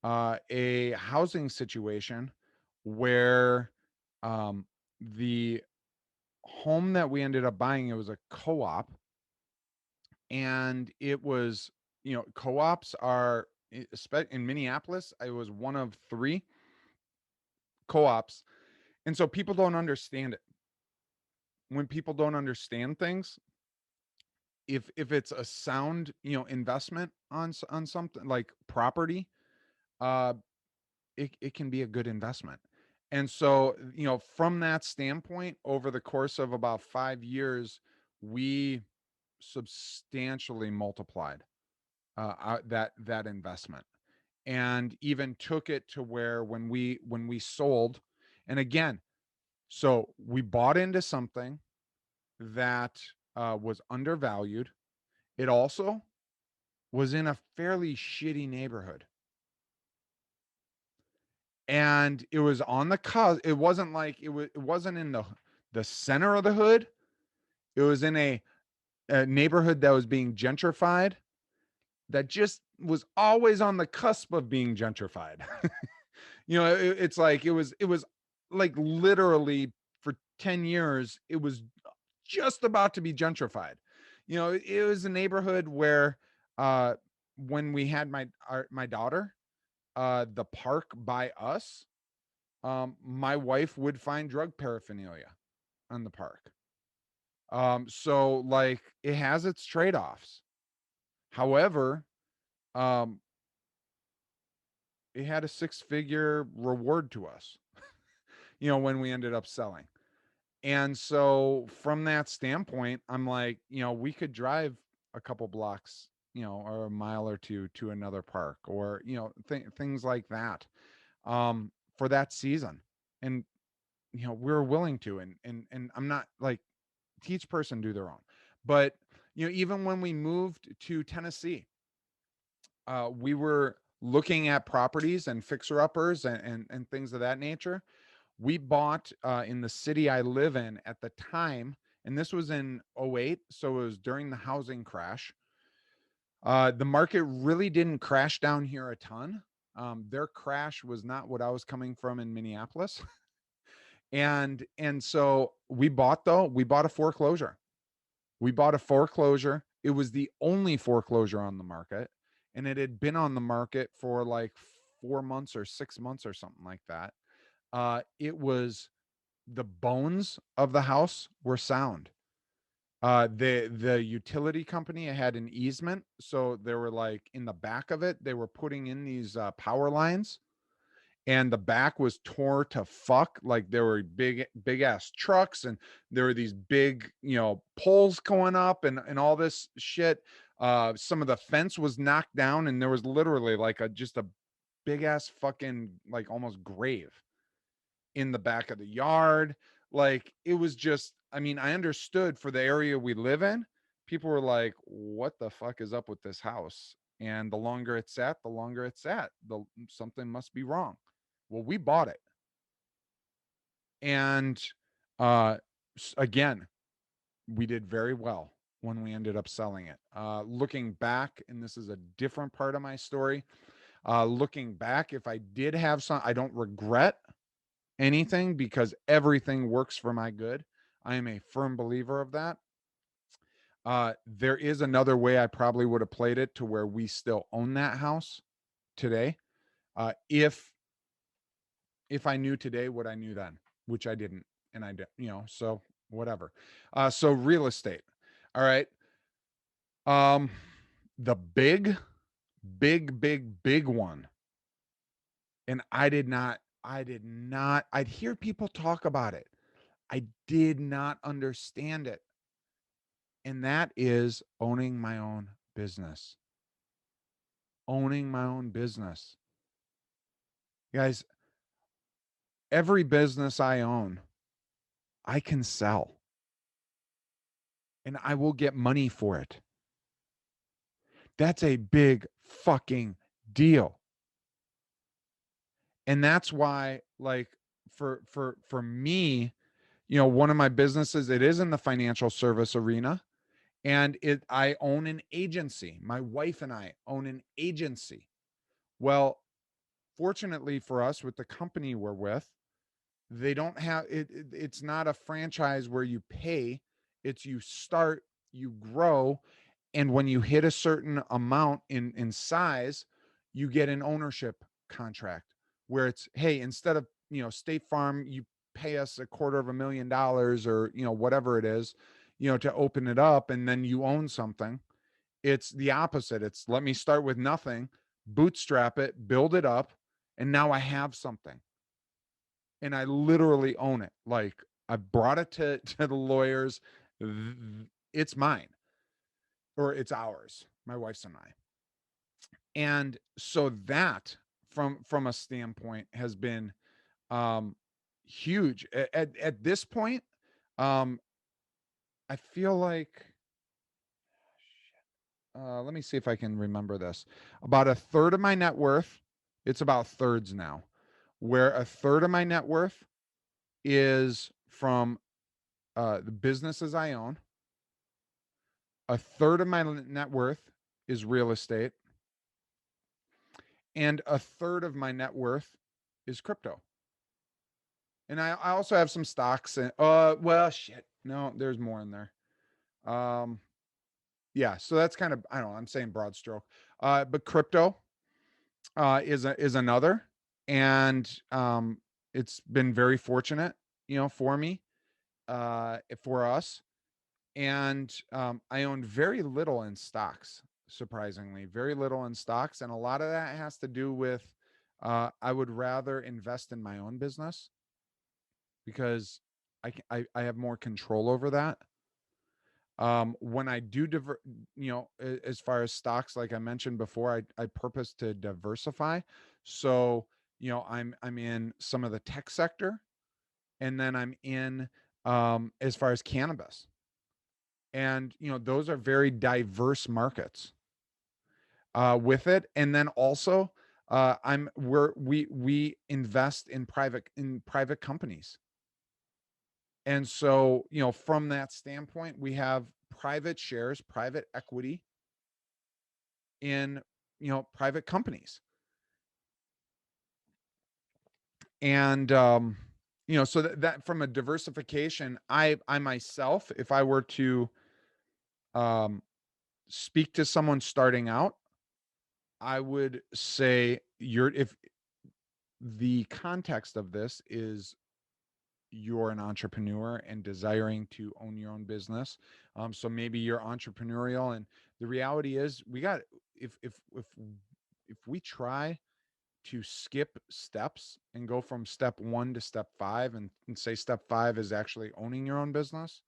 a housing situation where the home that we ended up buying, it was a co-op, and it was, co-ops are in Minneapolis. I was one of 3 co-ops, and so people don't understand it. When people don't understand things, if it's a sound, investment on something like property, it can be a good investment. And so, from that standpoint, over the course of about 5 years, we substantially multiplied that investment, and even took it to where when we sold, and again, so we bought into something that was undervalued. It also was in a fairly shitty neighborhood, and it was on the cusp. It wasn't like it wasn't in the center of the hood. It was in a neighborhood that was being gentrified, that just was always on the cusp of being gentrified. It's like it was like literally for 10 years it was just about to be gentrified. It was a neighborhood where when we had my daughter, the park by us, my wife would find drug paraphernalia on the park. So like, it has its trade-offs. However, it had a 6-figure reward to us, when we ended up selling. And so from that standpoint, I'm like, we could drive a couple blocks, or a mile or 2 to another park, or, things like that, for that season. And, we're willing to, and I'm not like, to each person do their own. But, even when we moved to Tennessee, we were looking at properties and fixer-uppers and things of that nature. We bought in the city I live in at the time, and this was in 2008, so it was during the housing crash. The market really didn't crash down here a ton. Their crash was not what I was coming from in Minneapolis. And so we bought a foreclosure. We bought a foreclosure It was the only foreclosure on the market, and it had been on the market for like 4 months or 6 months or something like that. It was, the bones of the house were sound. The utility company had an easement, so they were like, in the back of it, they were putting in these power lines, and the back was tore to fuck. Like, there were big ass trucks, and there were these big, poles going up, and all this shit. Some of the fence was knocked down, and there was literally like just a big ass fucking, like, almost grave in the back of the yard. Like, it was just, I mean, I understood for the area we live in, people were like, what the fuck is up with this house? And the longer it's sat, something must be wrong. Well, we bought it. And again, we did very well when we ended up selling it. Looking back, and this is a different part of my story, looking back, if I did have some, I don't regret anything, because everything works for my good. I am a firm believer of that. There is another way I probably would have played it to where we still own that house today. If I knew today what I knew then, which I didn't, and I did, so whatever. So real estate. All right. The big one. And I'd hear people talk about it. I did not understand it. And that is owning my own business. Owning my own business. Guys, every business I own, I can sell. And I will get money for it. That's a big fucking deal. And that's why, like, for me, one of my businesses, it is in the financial service arena, and I own an agency. My wife and I own an agency. Well, fortunately for us, with the company we're with, they don't have it. It's not a franchise where you pay. It's you start, you grow, and when you hit a certain amount in size, you get an ownership contract where it's, hey, instead of, State Farm, you pay us $250,000 or, whatever it is, to open it up, and then you own something. It's the opposite. It's, let me start with nothing, bootstrap it, build it up, and now I have something. And I literally own it. Like, I brought it to the lawyers. It's mine, or it's ours, my wife's and I. And so that, from a standpoint, has been huge. At this point, I feel like, let me see if I can remember this. About a third of my net worth, it's about thirds now, where a third of my net worth is from the businesses I own. A third of my net worth is real estate. And a third of my net worth is crypto. And I also have some stocks. And well, shit. No, there's more in there. Yeah, so that's kind of, I don't know, I'm saying broad stroke. But crypto is another. And it's been very fortunate, for me, for us. And I own very little in stocks, surprisingly, very little in stocks. And a lot of that has to do with I would rather invest in my own business, because I have more control over that. When I do as far as stocks, like I mentioned before, I purpose to diversify. So, I'm in some of the tech sector, and then I'm in as far as cannabis. And, those are very diverse markets with it. And then also we invest in private companies. And so, from that standpoint, we have private shares, private equity in, private companies. And, so that from a diversification, I myself, if I were to speak to someone starting out, I would say if the context of this is you're an entrepreneur and desiring to own your own business. So maybe you're entrepreneurial, and the reality is if we try to skip steps and go from step 1 to step 5 and say step 5 is actually owning your own business,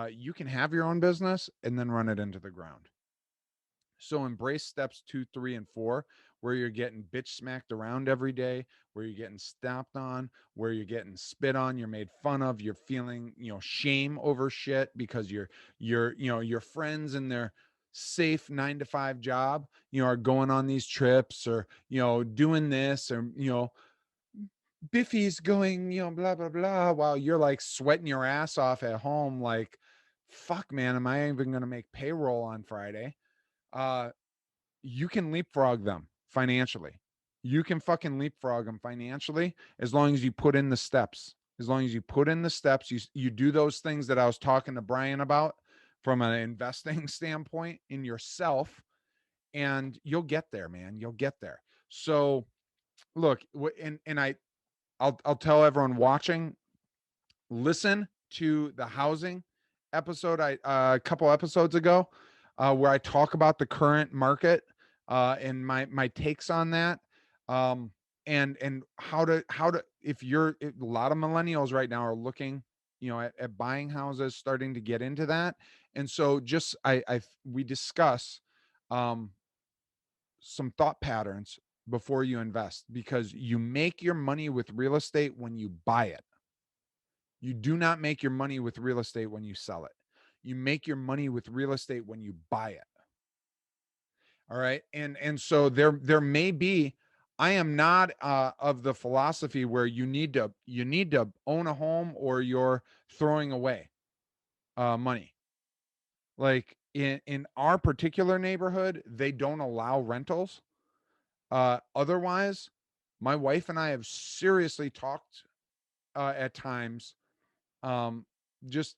you can have your own business and then run it into the ground. So embrace steps 2, 3, and 4, where you're getting bitch smacked around every day, where you're getting stomped on, where you're getting spit on, you're made fun of, you're feeling, shame over shit because your friends in their safe 9 to 5 job, are going on these trips or, doing this or, Biffy's going, blah, blah, blah, while you're like sweating your ass off at home. Like, fuck, man, am I even going to make payroll on Friday? You can leapfrog them financially. You can fucking leapfrog them financially as long as you put in the steps. As long as you put in the steps, you do those things that I was talking to Brian about from an investing standpoint in yourself, and you'll get there, man. You'll get there. So look, I'll tell everyone watching, listen to the housing episode a couple episodes ago, where I talk about the current market and my takes on that, and how to if a lot of millennials right now are looking, at buying houses, starting to get into that, and so just we discuss some thought patterns before you invest, because you make your money with real estate when you buy it. You do not make your money with real estate when you sell it. You make your money with real estate when you buy it. All right. And so there may be, I am not of the philosophy where you need to own a home or you're throwing away money. Like in our particular neighborhood, they don't allow rentals. Otherwise, my wife and I have seriously talked at times, just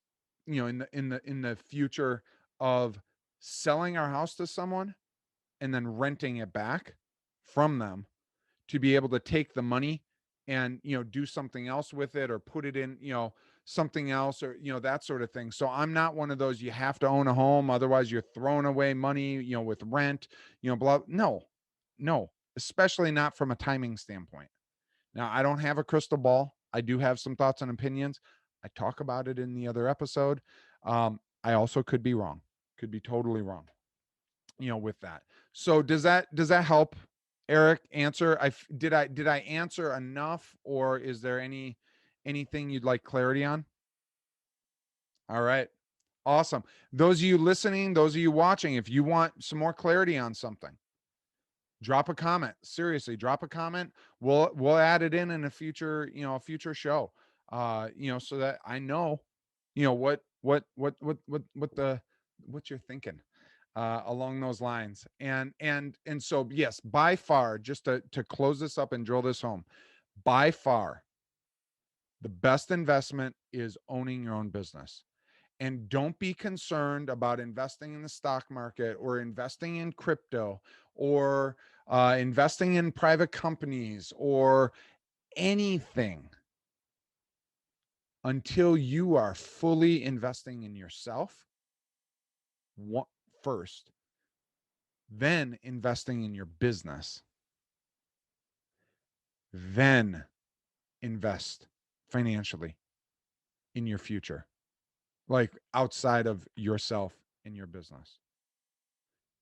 in the future of selling our house to someone and then renting it back from them to be able to take the money and do something else with it or put it in something else or that sort of thing. So I'm not one of those you have to own a home, otherwise you're throwing away money with rent, blah. No, especially not from a timing standpoint. Now, I don't have a crystal ball. I do have some thoughts and opinions. I talk about it in the other episode. I also could be wrong, could be totally wrong, with that. So does that help, Eric, answer? Did I answer enough, or is there anything you'd like clarity on? All right. Awesome. Those of you listening, those of you watching, if you want some more clarity on something, drop a comment. Seriously, drop a comment. We'll add it in a future, a future show. So that I know, what you're thinking along those lines. And so yes, by far, just to close this up and drill this home, by far, the best investment is owning your own business. And don't be concerned about investing in the stock market or investing in crypto or investing in private companies or anything until you are fully investing in yourself first, then investing in your business, then invest financially in your future, like outside of yourself and your business.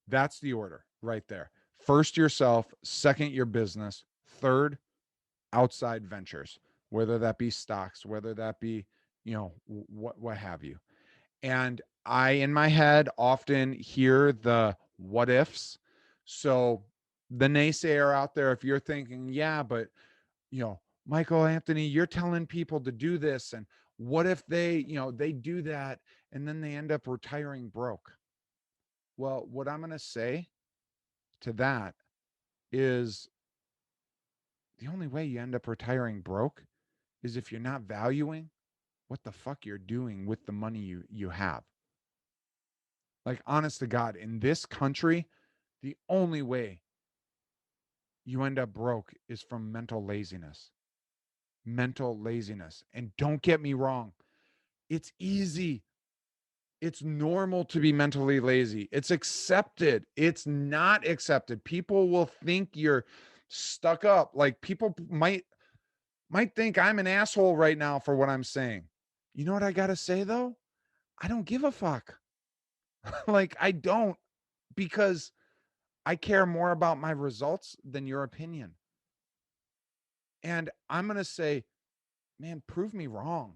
That's the order right there. First yourself, second your business, third outside ventures, whether that be stocks, whether that be, what have you. And I, in my head, often hear the what ifs. So the naysayer out there, if you're thinking, yeah, but, Michael Anthony, you're telling people to do this. And what if they do that and then they end up retiring broke? Well, what I'm going to say to that is the only way you end up retiring broke is if you're not valuing what the fuck you're doing with the money you have. Like, honest to God, in this country, the only way you end up broke is from mental laziness. Mental laziness. And don't get me wrong, it's easy. It's normal to be mentally lazy. It's accepted. It's not accepted. People will think you're stuck up. Like, people might think I'm an asshole right now for what I'm saying. You know what I got to say though? I don't give a fuck. Like, I don't, because I care more about my results than your opinion. And I'm going to say, man, prove me wrong.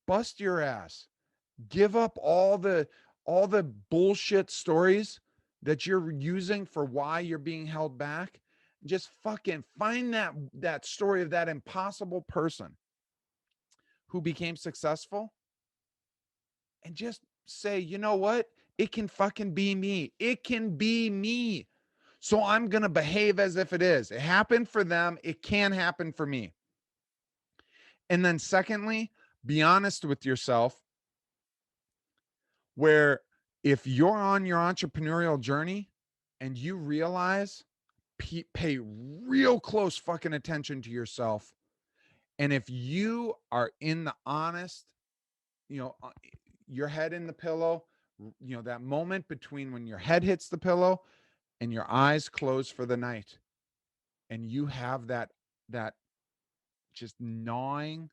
Bust your ass. Give up all the bullshit stories that you're using for why you're being held back. Just fucking find that story of that impossible person who became successful, and just say, you know what? It can fucking be me. It can be me. So I'm going to behave as if it is. It happened for them. It can happen for me. And then secondly, be honest with yourself, where if you're on your entrepreneurial journey and you realize, pay real close fucking attention to yourself. And if you are in the honest, your head in the pillow, that moment between when your head hits the pillow and your eyes close for the night, and you have that just gnawing,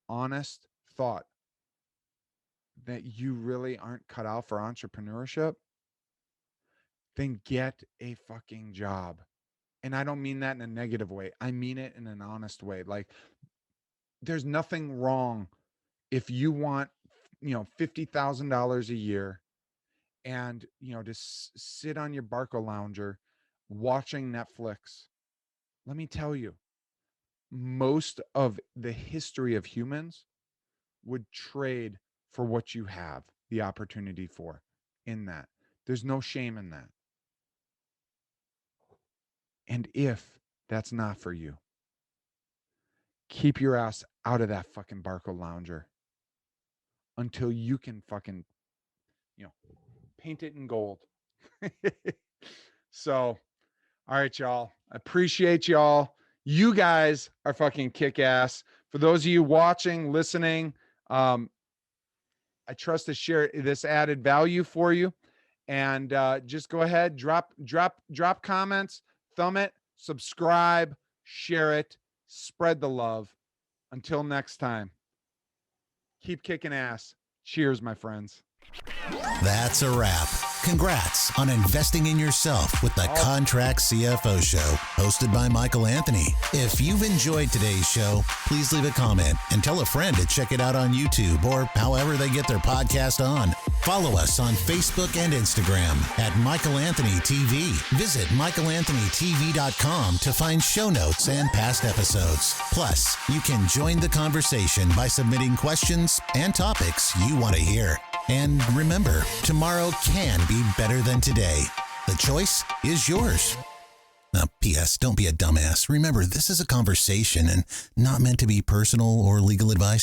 honest thought that you really aren't cut out for entrepreneurship, then get a fucking job. And I don't mean that in a negative way. I mean it in an honest way. Like, there's nothing wrong if you want, $50,000 a year and, to sit on your Barco lounger watching Netflix. Let me tell you, most of the history of humans would trade for what you have the opportunity for in that. There's no shame in that. And if that's not for you, keep your ass out of that fucking Barco lounger until you can fucking, paint it in gold. So, all right, y'all. I appreciate y'all. You guys are fucking kick-ass. For those of you watching, listening, I trust to share this added value for you. And just go ahead, drop comments, thumb it, subscribe, share it, spread the love. Until next time, keep kicking ass. Cheers, my friends. That's a wrap. Congrats on investing in yourself with the Contract CFO Show, hosted by Michael Anthony. If you've enjoyed today's show, please leave a comment and tell a friend to check it out on YouTube or however they get their podcast on. Follow us on Facebook and Instagram at Michael Anthony TV. Visit michaelanthonytv.com to find show notes and past episodes. Plus, you can join the conversation by submitting questions and topics you want to hear. And remember, tomorrow can be better than today. The choice is yours. Now, P.S. Don't be a dumbass. Remember, this is a conversation and not meant to be personal or legal advice.